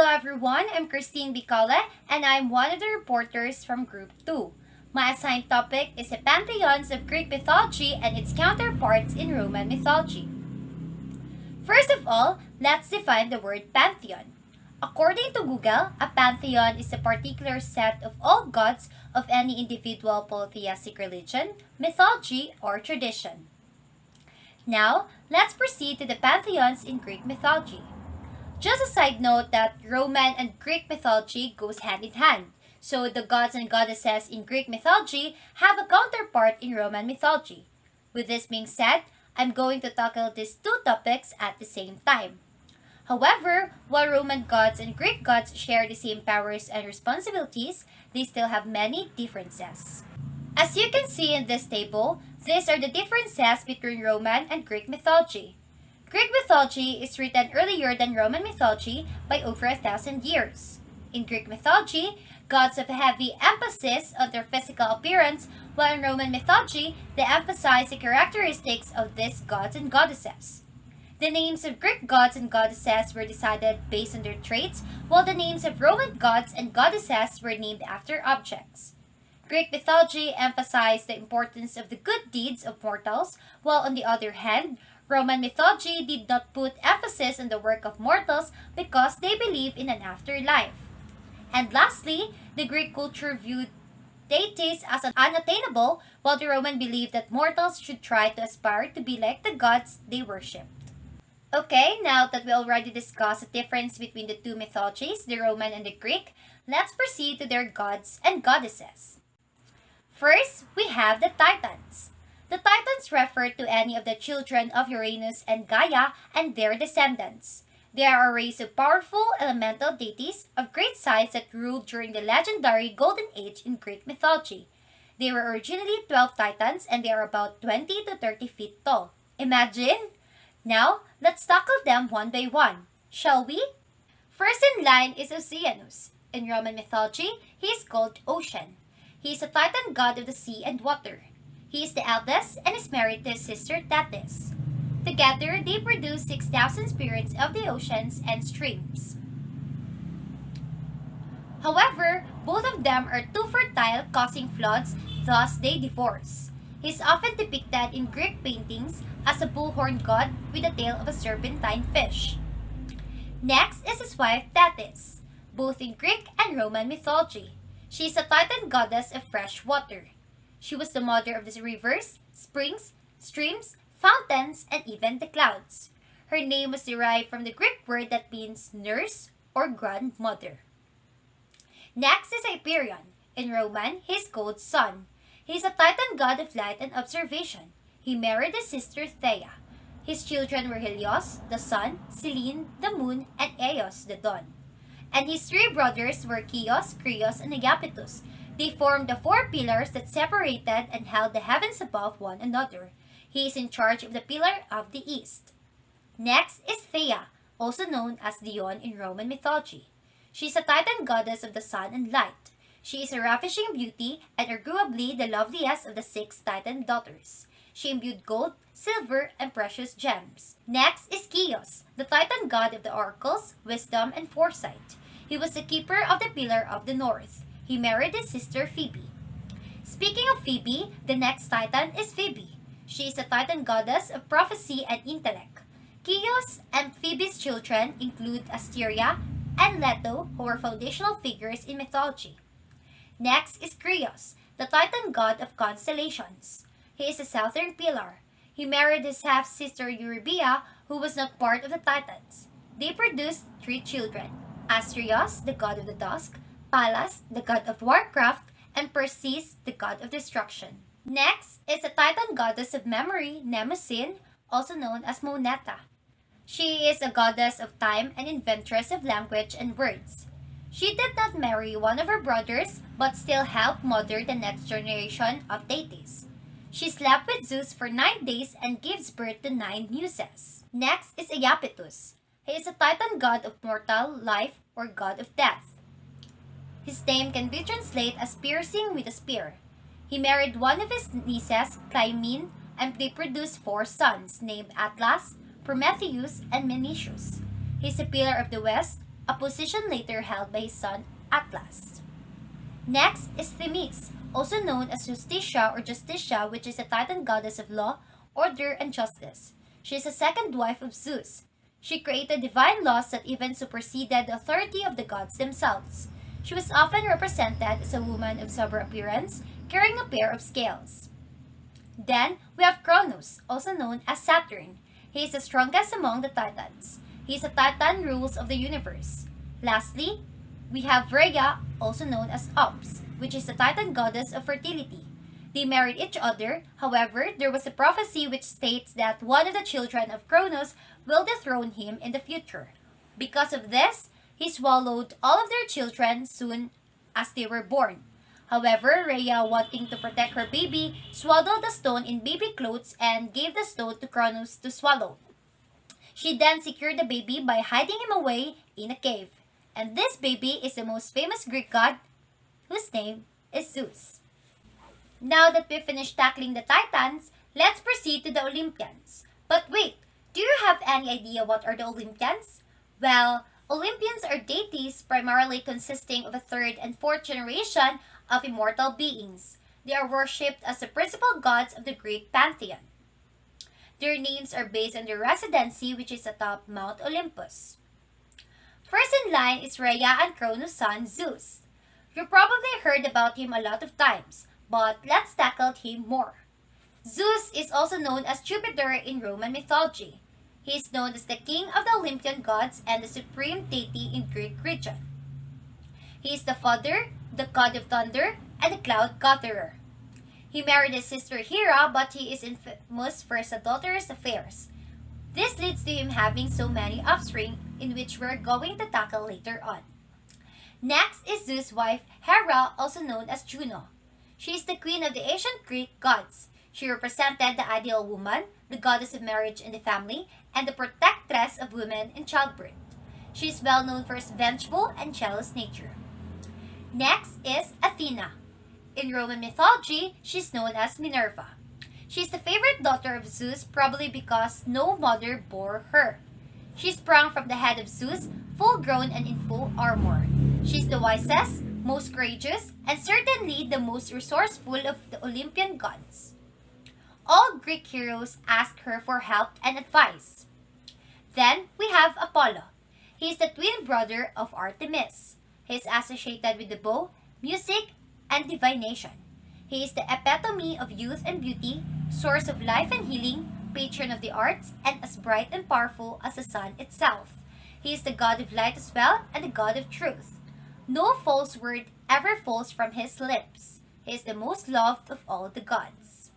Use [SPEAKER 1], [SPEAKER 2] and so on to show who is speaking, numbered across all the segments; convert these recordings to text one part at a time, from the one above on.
[SPEAKER 1] Hello everyone, I'm Christine Bicola and I'm one of the reporters from Group 2. My assigned topic is the pantheons of Greek mythology and its counterparts in Roman mythology. First of all, let's define the word pantheon. According to Google, a pantheon is a particular set of all gods of any individual polytheistic religion, mythology, or tradition. Now, let's proceed to the pantheons in Greek mythology. Just a side note that Roman and Greek mythology goes hand in hand. So the gods and goddesses in Greek mythology have a counterpart in Roman mythology. With this being said, I'm going to tackle these two topics at the same time. However, while Roman gods and Greek gods share the same powers and responsibilities, they still have many differences. As you can see in this table, these are the differences between Roman and Greek mythology. Greek mythology is written earlier than Roman mythology by over 1,000 years. In Greek mythology, gods have a heavy emphasis on their physical appearance, while in Roman mythology, they emphasize the characteristics of these gods and goddesses. The names of Greek gods and goddesses were decided based on their traits, while the names of Roman gods and goddesses were named after objects. Greek mythology emphasized the importance of the good deeds of mortals, while on the other hand, Roman mythology did not put emphasis on the work of mortals because they believed in an afterlife. And lastly, the Greek culture viewed deities as unattainable, while the Roman believed that mortals should try to aspire to be like the gods they worshipped. Okay, now that we already discussed the difference between the two mythologies, the Roman and the Greek, let's proceed to their gods and goddesses. First, we have the Titans. The Titans refer to any of the children of Uranus and Gaia and their descendants. They are a race of powerful elemental deities of great size that ruled during the legendary Golden Age in Greek mythology. They were originally 12 Titans and they are about 20 to 30 feet tall. Imagine! Now, let's tackle them one by one, shall we? First in line is Oceanus. In Roman mythology, he is called Ocean. He is a Titan god of the sea and water. He is the eldest and is married to his sister Thetis. Together, they produce 6,000 spirits of the oceans and streams. However, both of them are too fertile, causing floods, thus they divorce. He is often depicted in Greek paintings as a bullhorn god with the tail of a serpentine fish. Next is his wife Thetis, both in Greek and Roman mythology. She is a Titan goddess of fresh water. She was the mother of the rivers, springs, streams, fountains, and even the clouds. Her name was derived from the Greek word that means nurse or grandmother. Next is Hyperion. In Roman, he is called Sun. He is a Titan god of light and observation. He married his sister Theia. His children were Helios, the sun, Selene, the moon, and Eos, the dawn. And his three brothers were Chios, Krios, and Agapetus. They formed the four pillars that separated and held the heavens above one another. He is in charge of the pillar of the east. Next is Theia, also known as Dione in Roman mythology. She is a Titan goddess of the sun and light. She is a ravishing beauty and arguably the loveliest of the 6 Titan daughters. She imbued gold, silver, and precious gems. Next is Chios, the Titan god of the oracles, wisdom, and foresight. He was the keeper of the pillar of the north. He married his sister Phoebe. Speaking of Phoebe, the next Titan is Phoebe. She is a Titan goddess of prophecy and intellect. Chios and Phoebe's children include Asteria and Leto, who were foundational figures in mythology. Next is Krios, the Titan god of constellations. He is a southern pillar. He married his half-sister Eurybia, who was not part of the Titans. They produced 3 children, Astrios, the god of the dusk, Pallas, the god of warcraft, and Perseus, the god of destruction. Next is the Titan goddess of memory, Mnemosyne, also known as Moneta. She is a goddess of time and inventress of language and words. She did not marry one of her brothers, but still helped mother the next generation of deities. She slept with Zeus for 9 days and gives birth to 9 muses. Next is Iapetus. He is a Titan god of mortal life or god of death. His name can be translated as piercing with a spear. He married one of his nieces, Clymene, and they produced 4 sons named Atlas, Prometheus, and Menetius. He is a pillar of the west, a position later held by his son Atlas. Next is Themis, also known as Justitia or Justitia, which is a Titan goddess of law, order, and justice. She is the second wife of Zeus. She created divine laws that even superseded the authority of the gods themselves. She was often represented as a woman of sober appearance, carrying a pair of scales. Then we have Cronus, also known as Saturn. He is the strongest among the Titans. He is a Titan rules of the universe. Lastly, we have Rhea, also known as Ops, which is the Titan goddess of fertility. They married each other, however, there was a prophecy which states that one of the children of Cronus will dethrone him in the future. Because of this, he swallowed all of their children soon as they were born. However, Rhea, wanting to protect her baby, swaddled the stone in baby clothes and gave the stone to Cronus to swallow. She then secured the baby by hiding him away in a cave. And this baby is the most famous Greek god, whose name is Zeus. Now that we've finished tackling the Titans, let's proceed to the Olympians. But wait, do you have any idea what are the Olympians? Well, Olympians are deities primarily consisting of a third and fourth generation of immortal beings. They are worshipped as the principal gods of the Greek pantheon. Their names are based on their residency, which is atop Mount Olympus. First in line is Rhea and Cronus' son Zeus. You probably heard about him a lot of times, but let's tackle him more. Zeus is also known as Jupiter in Roman mythology. He is known as the king of the Olympian gods and the supreme deity in Greek region. He is the father, the god of thunder, and the cloud gatherer. He married his sister Hera, but he is infamous for his adulterous affairs. This leads to him having so many offspring, in which we're going to tackle later on. Next is Zeus' wife Hera, also known as Juno. She is the queen of the ancient Greek gods. She represented the ideal woman, the goddess of marriage and the family, and the protectress of women in childbirth. She is well known for his vengeful and jealous nature. Next is Athena. In Roman mythology, she is known as Minerva. She is the favorite daughter of Zeus, probably because no mother bore her. She sprung from the head of Zeus, full grown and in full armor. She is the wisest, most courageous, and certainly the most resourceful of the Olympian gods. All Greek heroes ask her for help and advice. Then we have Apollo. He is the twin brother of Artemis. He is associated with the bow, music, and divination. He is the epitome of youth and beauty, source of life and healing, patron of the arts, and as bright and powerful as the sun itself. He is the god of light as well, and the god of truth. No false word ever falls from his lips. He is the most loved of all the gods.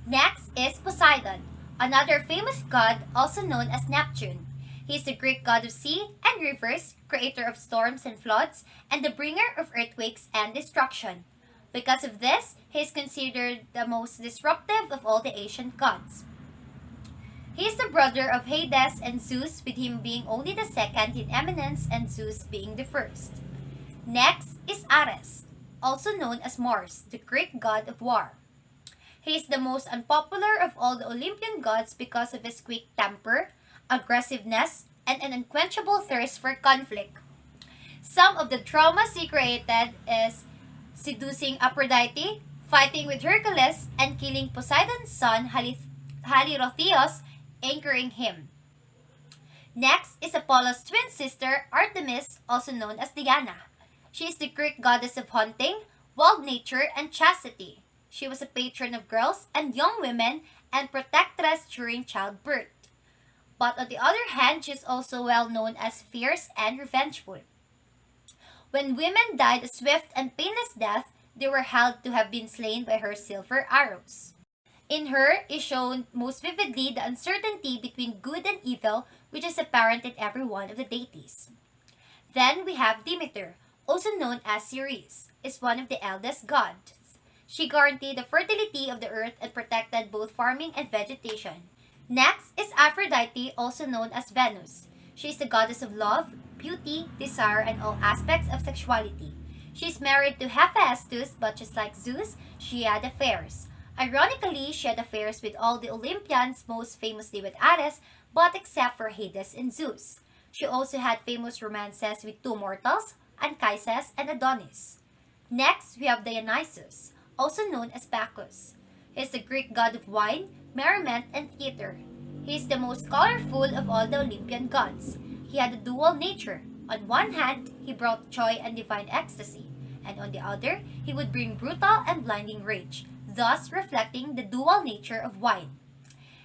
[SPEAKER 1] Next is Poseidon, another famous god also known as Neptune. He is the Greek god of sea and rivers, creator of storms and floods, and the bringer of earthquakes and destruction. Because of this, he is considered the most disruptive of all the ancient gods. He is the brother of Hades and Zeus, with him being only the second in eminence and Zeus being the first. Next is Ares, also known as Mars, the Greek god of war. He is the most unpopular of all the Olympian gods because of his quick temper, aggressiveness, and an unquenchable thirst for conflict. Some of the dramas he created is seducing Aphrodite, fighting with Hercules, and killing Poseidon's son Halirrhothios, anchoring him. Next is Apollo's twin sister Artemis, also known as Diana. She is the Greek goddess of hunting, wild nature, and chastity. She was a patron of girls and young women and protectress during childbirth. But on the other hand, she is also well known as fierce and revengeful. When women died a swift and painless death, they were held to have been slain by her silver arrows. In her is shown most vividly the uncertainty between good and evil, which is apparent in every one of the deities. Then we have Demeter, also known as Ceres, is one of the eldest gods. She guaranteed the fertility of the earth and protected both farming and vegetation. Next is Aphrodite, also known as Venus. She is the goddess of love, beauty, desire, and all aspects of sexuality. She is married to Hephaestus, but just like Zeus, she had affairs. Ironically, she had affairs with all the Olympians, most famously with Ares, but except for Hades and Zeus. She also had famous romances with two mortals, Anchises and Adonis. Next, we have Dionysus, also known as Bacchus. He is the Greek god of wine, merriment, and theater. He is the most colorful of all the Olympian gods. He had a dual nature. On one hand, he brought joy and divine ecstasy, and on the other, he would bring brutal and blinding rage, thus reflecting the dual nature of wine.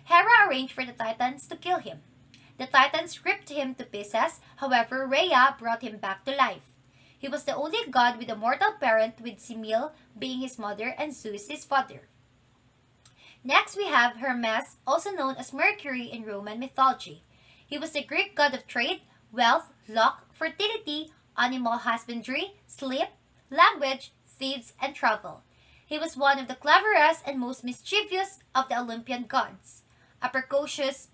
[SPEAKER 1] Hera arranged for the Titans to kill him. The Titans ripped him to pieces, however, Rhea brought him back to life. He was the only god with a mortal parent, with Semele being his mother and Zeus his father. Next, we have Hermes, also known as Mercury in Roman mythology. He was the Greek god of trade, wealth, luck, fertility, animal husbandry, sleep, language, thieves, and travel. He was one of the cleverest and most mischievous of the Olympian gods. A precocious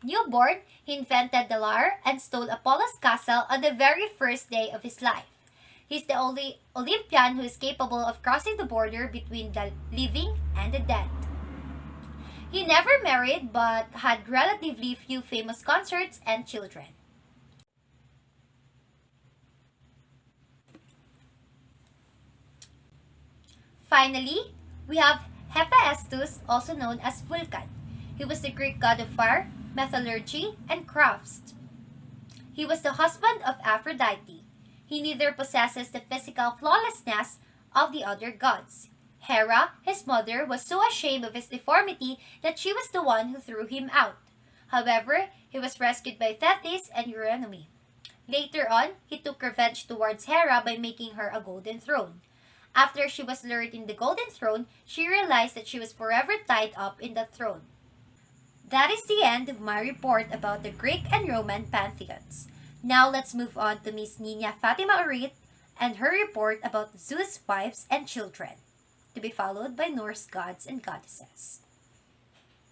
[SPEAKER 1] newborn, he invented the lyre and stole Apollo's castle on the very first day of his life. He's the only Olympian who is capable of crossing the border between the living and the dead. He never married but had relatively few famous consorts and children. Finally, we have Hephaestus, also known as Vulcan. He was the Greek god of fire, metallurgy, and crafts. He was the husband of Aphrodite. He neither possesses the physical flawlessness of the other gods. Hera, his mother, was so ashamed of his deformity that she was the one who threw him out. However, he was rescued by Thetis and Eurynomé. Later on, he took revenge towards Hera by making her a golden throne. After she was lured in the golden throne, she realized that she was forever tied up in the throne. That is the end of my report about the Greek and Roman pantheons. Now let's move on to Miss Nina Fatima Urit and her report about Zeus' wives and children, to be followed by Norse gods and goddesses.